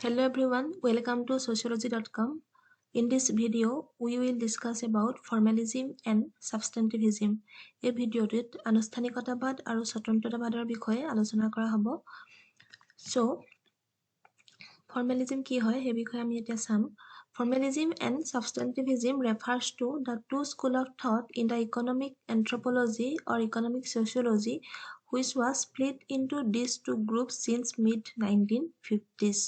Hello everyone, welcome to sociology.com. In this video, we will discuss about formalism and substantivism. এই ভিডিওটিত আনুষ্ঠানিকতাবাদ আৰু স্বতন্ত্ৰতাবাদৰ বিষয়ে আলোচনা কৰা হ'ব। So, formalism কি হয় সেই বিষয়ে আমি এতিয়া চাম। Formalism and substantivism refers to the two schools of thought in the economic anthropology or economic sociology, which was split into these two groups since mid-1950s.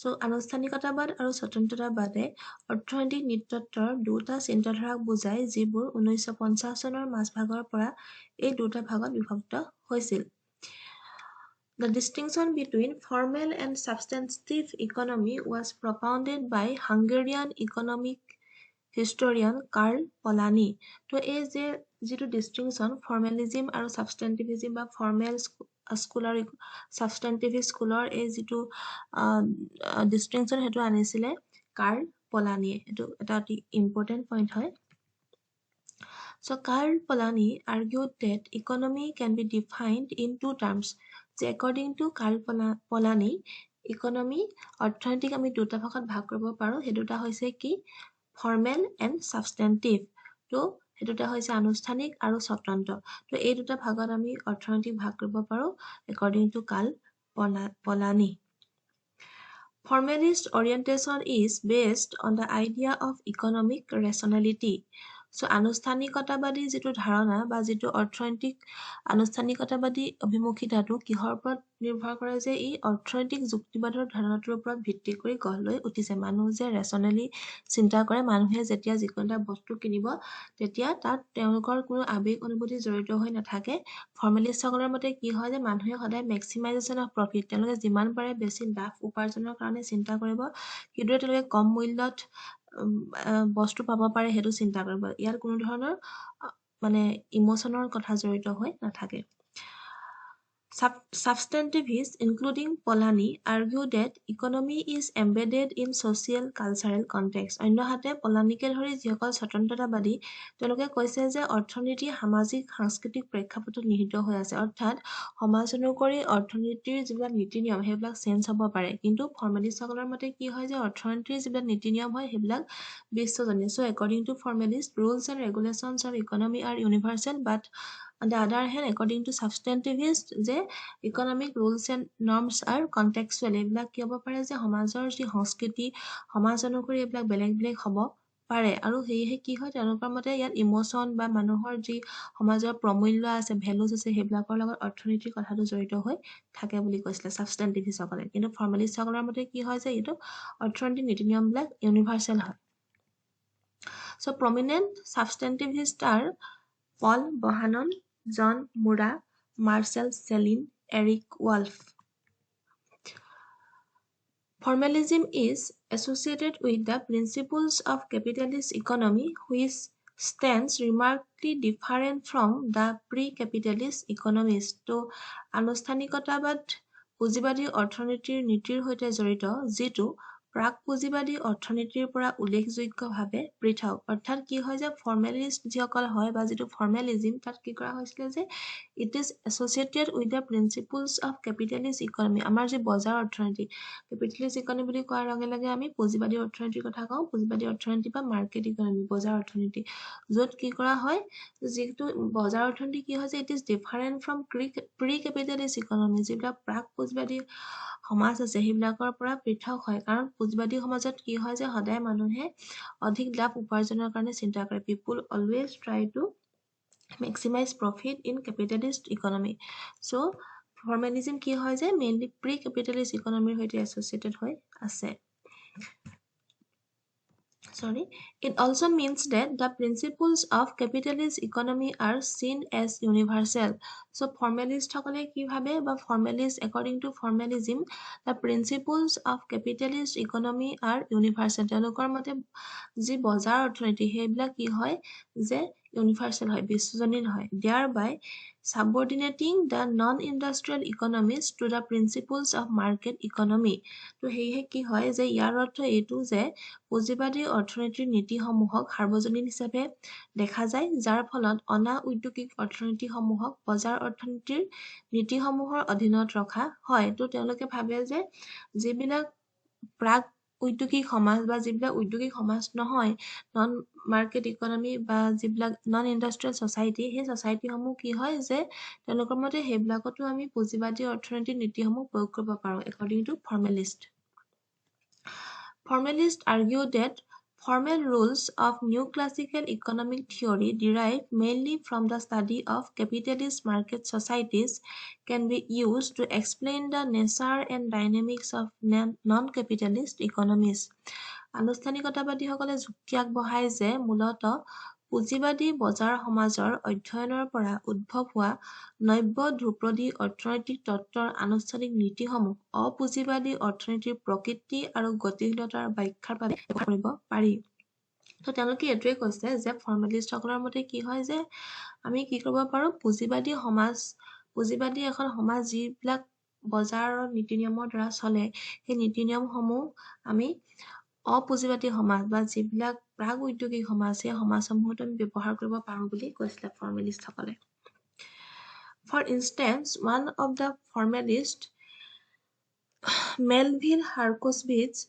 So, আনুষ্ঠানিকতাবাদ আৰু স্বতন্ত্ৰতাবাদে অৰ্থনৈতিক নৃতত্বৰ দুটা চিন্তাধাৰাক বুজায় যিবোৰ 1950 চনৰ মাজভাগৰ পৰা এই দুটা ভাগত বিভক্ত হৈছিল। The distinction between formal and substantive economy was propounded by Hungarian economic historian Karl Polanyi. তো এই যে যিটো ডিস্টিংকশন ফৰ্মেলিজম আৰু সাবস্টেন্টিভিজম বা ফৰ্মেল স্কুল আৰু সাবস্টেন্টিভ স্কুলৰ এই যিটো ডিস্টিংকশন হেতু আনিছিলে কাৰ্ল পলানিয়ে। এটো এটা অতি ইম্পৰ্টেন্ট পইণ্ট হয়। So Karl Polanyi argued that economy can be defined in two terms. So according to Karl Polanyi, economy অৰ্থনৈতিক আমি দুটা ভাগত ভাগ কৰিব পাৰো। সেই দুটা হৈছে কি ফৰ্মেল এণ্ড সাবস্টেন্টিভ। তো এই দুটা হৈছে আনুষ্ঠানিক আৰু স্বতন্ত্ৰ। তো এই দুটা ভাগত আমি অৰ্থনৈতিক ভাগ কৰিব পাৰো according to Karl Polanyi. Formalist orientation is based on the idea of economic rationality. So আনুষ্ঠানিকতাবাদী যিটো ধাৰণা বা যিটো অৰ্থনৈতিক আনুষ্ঠানিকতাবাদী অভিমুখিতাটো কিহৰ ওপৰত নিৰ্ভৰ কৰে যে ই অৰ্থনৈতিক যুক্তিবাদৰ ধাৰণাটোৰ ওপৰত ভিত্তি কৰি গঢ় লৈ উঠিছে। মানুহ যে ৰেচনেলি চিন্তা কৰে, মানুহে যেতিয়া যিকোনো এটা বস্তু কিনিব তেতিয়া তাত তেওঁলোকৰ কোনো আবেগ অনুভূতি জড়িত হৈ নাথাকে। ফৰ্মেলিষ্টসকলৰ মতে কি হয় যে মানুহে সদায় মেক্সিমাইজেশ্যন অফ প্ৰফিট, তেওঁলোকে যিমান পাৰে বেছি লাভ উপাৰ্জনৰ কাৰণে চিন্তা কৰিব, কিদৰে তেওঁলোকে কম মূল্যত বস্তু পাব পাৰে সেইটো চিন্তা কৰিব। ইয়াৰ কোনো ধৰণৰ মানে ইমোশনৰ কথা জড়িত হৈ নাথাকে। Substantivists, including Polanyi, argue that economy is embedded in social cultural context. অন্যহাতে পলানিকে ধৰি যিসকল স্বতন্ত্ৰতাবাদী তেওঁলোকে কৈছে যে অৰ্থনীতি সামাজিক সাংস্কৃতিক প্ৰেক্ষাপটত নিহিত হৈ আছে। অৰ্থাৎ সমাজ অনুসৰি অৰ্থনীতিৰ যিবিলাক নীতি নিয়ম সেইবিলাক চেঞ্জ হ'ব পাৰে, কিন্তু ফৰ্মেলিষ্টসকলৰ মতে কি হয় যে অৰ্থনীতিৰ যিবিলাক নীতি নিয়ম হয় সেইবিলাক বিশ্বজনীন। So according to formalists, rules and regulations of economy are universal, but on the other hand, according to substantivists, যে economic rules and norms are contextual. এইবিলাক কি হ'ব পাৰে যে সমাজৰ যি সংস্কৃতি সমাজ অনুসৰি এইবিলাক বেলেগ বেলেগ হ'ব পাৰে, আৰু সেয়েহে কি হয় তেওঁলোকৰ মতে ইয়াত ইমোশন বা মানুহৰ যি সমাজৰ প্ৰমূল্য আছে, ভেলুজ আছে, সেইবিলাকৰ লগত অৰ্থনীতিৰ কথাটো জড়িত হৈ থাকে বুলি কৈছিলে সাবস্টেন্টিভিষ্টসকলে। কিন্তু ফৰ্মেলিষ্টসকলৰ মতে কি হয় যে এইটো অৰ্থনৈতিক নীতি নিয়মবিলাক ইউনিভাৰ্চেল হয়। So prominent substantivists are Paul Bohannon, John Murrah, Marcel Selin, Eric Wolff. Formalism is associated with the principles of capitalist economy, which stands remarkably different from the pre-capitalist economies. তো আনুষ্ঠানিকতাবাদ পুঁজিবাদী অৰ্থনীতিৰ নীতিৰ সৈতে জড়িত, যিটো প্ৰাক পুঁজিবাদী অৰ্থনীতিৰ পৰা উল্লেখযোগ্যভাৱে পৃথক। অৰ্থাৎ কি হয় যে ফৰ্মেলিষ্ট যিসকল হয় বা যিটো ফৰ্মেলিজম তাত কি কৰা হৈছিলে যে it is associated with the principles of capitalist economy. আমাৰ যি বজাৰ অৰ্থনীতি, কেপিটেলিষ্ট ইকনমি বুলি কোৱাৰ লগে লগে আমি পুঁজিবাদী অৰ্থনীতিৰ কথা কওঁ। পুঁজিবাদী অৰ্থনীতি বা মাৰ্কেট ইকনমি, বজাৰ অৰ্থনীতি, য'ত কি কৰা হয় যিটো বজাৰ অৰ্থনীতি কি হয় যে it is different from pre capitalist economy. যিবিলাক প্ৰাক পুঁজিবাদী সমাজ আছে সেইবিলাকৰ পৰা পৃথক হয়, কাৰণ পুঁজিবাদী সমাজত কি হয় যে সদায় মানুহে অধিক লাভ উপাৰ্জনৰ কাৰণে চিন্তা কৰে। People always try to maximise profit in capitalist economy. So' formalism কি হয় যে মেইনলি প্ৰি কেপিটেলিষ্ট ইকনমিৰ সৈতে এছ'চিয়েটেড হৈ আছে। It also means that the principles of capitalist economy are seen as universal. So formalist সকলে কি ভাবে বা formalist, according to formalism, the principles of capitalist economy are universal. তেওঁলোকৰ মতে যি বজাৰ অৰ্থনীতি সেইবিলাক কি হয় যে ইউনিভাৰ্চেল হয়, বিশ্বজনীন হয়, thereby subordinating the non-industrial economies to the principles of market economy. তো সেয়েহে কি হয় যে ইয়াৰ অৰ্থ এইটো যে পুঁজিবাদী অৰ্থনীতিৰ নীতিসমূহক সাৰ্বজনীন হিচাপে দেখা যায়, যাৰ ফলত অনা উদ্যোগিক অৰ্থনীতিসমূহক বজাৰ অৰ্থনীতিৰ নীতিসমূহৰ অধীনত ৰখা হয়। তো তেওঁলোকে ভাবে যে যিবিলাক প্ৰাগ উদ্যোগিক সমাজ বা যিবিলাক উদ্যোগিক সমাজ নহয় নন মাৰ্কেট ইকনমি বা যিবিলাক নন ইণ্ডাষ্ট্ৰিয়েল ছ'চাইটি সেই ছ'চাইটিসমূহ কি হয় যে তেওঁলোকৰ মতে সেইবিলাকতো আমি পুঁজিবাদী অৰ্থনৈতিক নীতিসমূহ প্ৰয়োগ কৰিব পাৰোঁ according to formalist argue that formal rules of new classical economic theory derived mainly from the study of capitalist market societies can be used to explain the nature and dynamics of non-capitalist economies. আনুষ্ঠানিকতাবাদীসকলে যুক্তি আগবঢ়ায় যে মূলত পুঁজিবাদী বজাৰ সমাজৰ অধ্যয়নৰ পৰা উদ্ভৱ হোৱা নব্য ধ্ৰুপদী অৰ্থনৈতিক তত্ত্বৰ আনুষ্ঠানিক নীতিসমূহ অপুঁজিবাদী অৰ্থনীতিৰ প্ৰকৃতি আৰু গতিশীলতাৰ ব্যাখ্যাৰ বাবে ব্যৱহাৰ কৰিব পাৰি। তো তেওঁলোকে এইটোৱে কৈছে যে ফৰ্মেলিষ্টসকলৰ মতে কি হয় যে আমি কি কৰিব পাৰোঁ পুঁজিবাদী এখন সমাজ যিবিলাক বজাৰৰ নীতি নিয়মৰ দ্বাৰা চলে সেই নীতি নিয়মসমূহ আমি অপুঁজিবাদী সমাজ বা যিবিলাক প্ৰাগ উদ্যোগিক সমাজ সেই সমাজসমূহতো আমি ব্যৱহাৰ কৰিব পাৰোঁ বুলি কৈছিলে ফৰ্মেলিষ্টসকলে। For instance, one of the formalists, Melville Herskovits,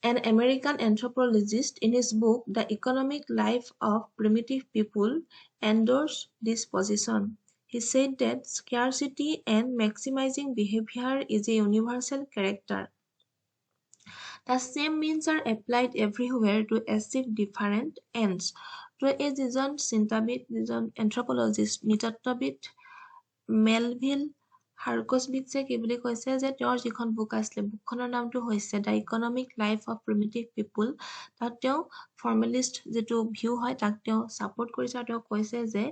an American anthropologist, in his book The Economic Life of Primitive People, endorsed this position. He said that scarcity and maximizing behavior is a universal character. The same means are applied everywhere to achieve different ends. তো এই যিজন চিন্তাবিদ যিজন এন্থ্ৰপলজিষ্ট নৃতত্ত্ববিদ Melville হাৰ্কছবিটছে কি বুলি কৈছে যে তেওঁৰ যিখন বুক আছিলে বুকখনৰ নামটো হৈছে the economic life of primitive people তাত তেওঁ ফৰ্মেলিষ্ট যিটো ভিউ হয় তাক তেওঁ ছাপোৰ্ট কৰিছে আৰু তেওঁ কৈছে যে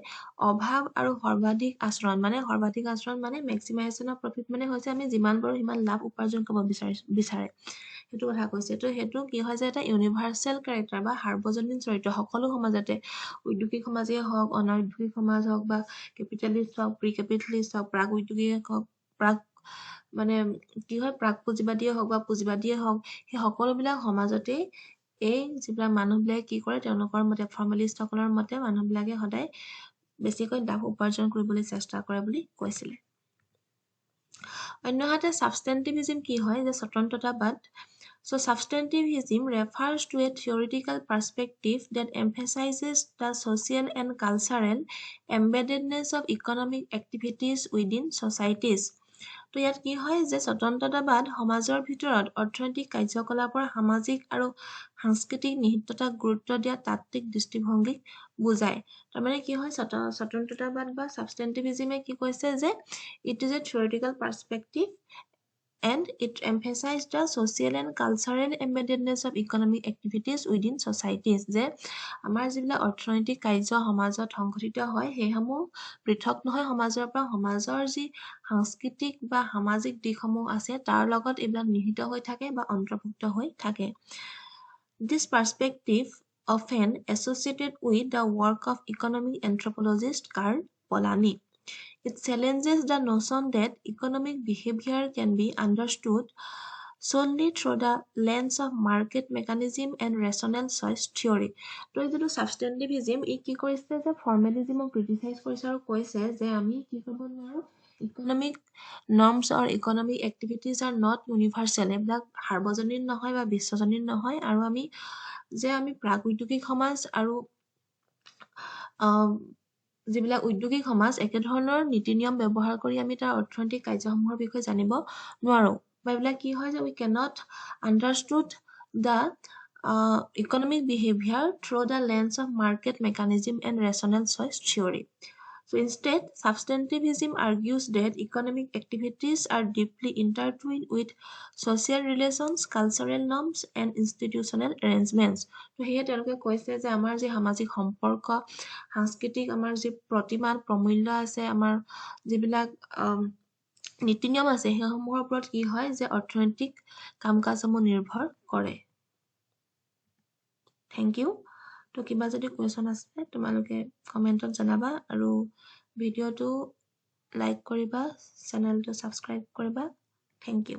অভাৱ আৰু সৰ্বাধিক আচৰণ মানে মেক্সিমাইজেশ্যন অফ প্ৰফিট মানে হৈছে আমি যিমান পাৰোঁ সিমান লাভ উপাৰ্জন কৰিব বিচাৰে সেইটো কথা কৈছে তো সেইটো কি হয় যে এটা ইউনিভাৰ্চেল কেৰেক্টাৰ বা সাৰ্বজনীন চৰিত্ৰ সকলো সমাজতে উদ্যোগিক সমাজেই হওক অনৈদ্যোগিক সমাজ হওক বা কেপিটেলিষ্ট হওক প্ৰি কেপিটেলিষ্ট হওক প্ৰাগ উদ্যোগিক হওক প্ৰাগ মানে কি হয় প্ৰাগ পুঁজিবাদীয়ে হওক বা পুঁজিবাদীয়ে হওক সেই সকলোবিলাক সমাজতেই এই যিবিলাক মানুহবিলাকে কি কৰে তেওঁলোকৰ মতে ফৰ্মেলিষ্টসকলৰ মতে মানুহবিলাকে সদায় বেছিকৈ লাভ উপাৰ্জন কৰিবলৈ চেষ্টা কৰে বুলি কৈছিলে অন্যহাতে সাবস্টেন্টিভিজম কি হয় যে স্বতন্ত্ৰতাবাদ So substantivism refers to a theoretical perspective that emphasizes the social and cultural embeddedness of economic activities within societies. তো ইয়াত কি হয় যে স্বতন্ত্ৰতাবাদ সমাজৰ ভিতৰত অৰ্থনৈতিক কাৰ্যকলাপৰ সামাজিক আৰু সাংস্কৃতিক নিহিততাক গুৰুত্ব দিয়া তাত্ত্বিক দৃষ্টিভংগীক বুজায় তাৰমানে কি হয় স্বতন্ত্ৰতাবাদ বা সাবস্টেন্টিভিজমে কি কৈছে যে it is a theoretical perspective and it emphasized the social and cultural embeddedness of economic activities within societies যে আমাৰ যিবিলাক অৰ্থনৈতিক কাৰ্য সমাজত সংঘটিত হয় সেইসমূহ পৃথক নহয় সমাজৰ পৰা সমাজৰ যি সাংস্কৃতিক বা সামাজিক দিশসমূহ আছে তাৰ লগত এইবিলাক নিহিত হৈ থাকে বা অন্তৰ্ভুক্ত হৈ থাকে This perspective often associated with the work of economic anthropologist Karl Polanyi It challenges the notion that economic behavior can be understood solely through the lens of market mechanism and rational choice theory. তো এই যিটো সাবস্টেন্টিভিজম ই কি কৰিছে যে ফৰ্মেলিজমক criticise কৰিছে আৰু কৈছে যে আমি কি কৰিব নোৱাৰোঁ economic norms or economic activities are not universal এইবিলাক সাৰ্বজনীন নহয় বা বিশ্বজনীন নহয় আৰু আমি প্ৰাগ উদ্যোগিক সমাজ আৰু যিবিলাক উদ্যোগিক সমাজ একেধৰণৰ নীতি নিয়ম ব্যৱহাৰ কৰি আমি তাৰ অৰ্থনৈতিক কাৰ্যসমূহৰ বিষয়ে জানিব নোৱাৰোঁ বা এইবিলাক কি হয় যে we cannot understood the economic behavior through the lens of market mechanism and rational choice theory. So instead, substantivism argues that economic activities are deeply intertwined with social relations, cultural norms, and institutional arrangements. So here তেওঁলোকে কৈছে যে আমাৰ যি সামাজিক সম্পৰ্ক সাংস্কৃতিক আমাৰ যি প্ৰতিমান প্ৰমূল্য আছে আমাৰ যিবিলাক নীতি নিয়ম আছে সেইসমূহৰ ওপৰত কি হয় যে অৰ্থনৈতিক কাম-কাজসমূহ নিৰ্ভৰ কৰে Thank you. তো কিবা যদি কোৱেশ্যন আছে তোমালোকে কমেন্টত জনাবা আৰু ভিডিওটো লাইক কৰিবা চেনেলটো সাবস্ক্ৰাইব কৰিবা Thank you.